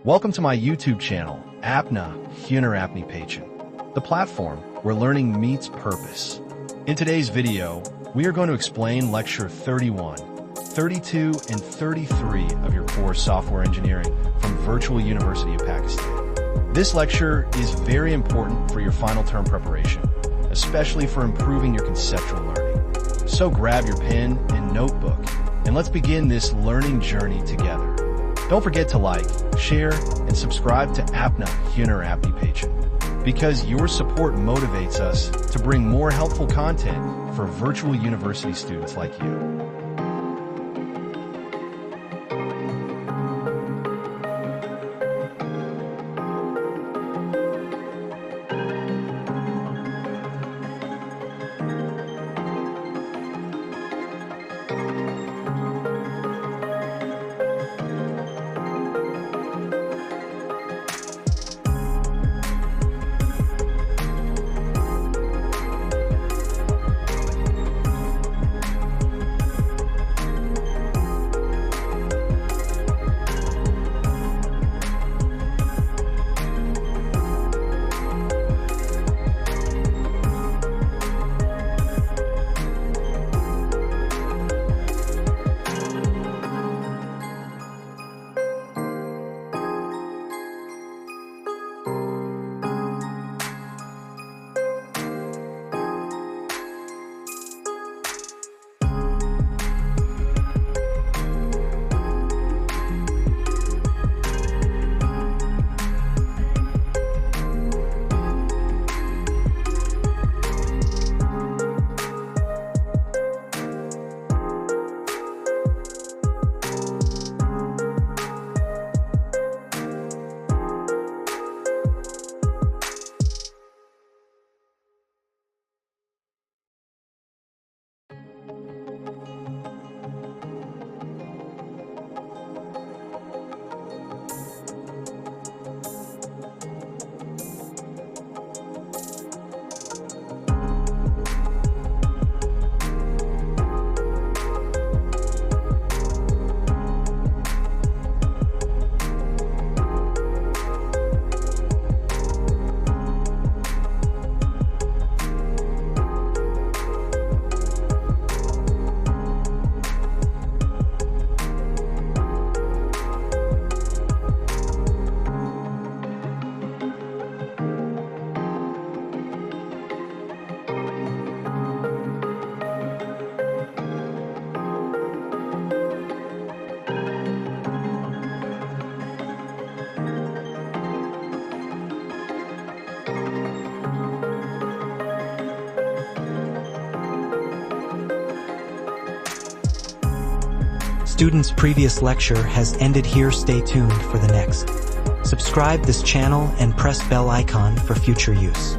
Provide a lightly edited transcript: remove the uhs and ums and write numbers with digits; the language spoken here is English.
Welcome to my YouTube channel, Apna Hunarapni Pachin, the platform where learning meets purpose. In today's video, we are going to explain Lecture 31, 32, and 33 of your course Software Engineering from Virtual University of Pakistan. This lecture is very important for your final term preparation, especially for improving your conceptual learning. So grab your pen and notebook, and let's begin this learning journey together. Don't forget to like, share, and subscribe to Apna Hunarapni Pachin, because your support motivates us to bring more helpful content for virtual university students like you. Students' previous lecture has ended here. Stay tuned for the next. Subscribe this channel and press bell icon for future use.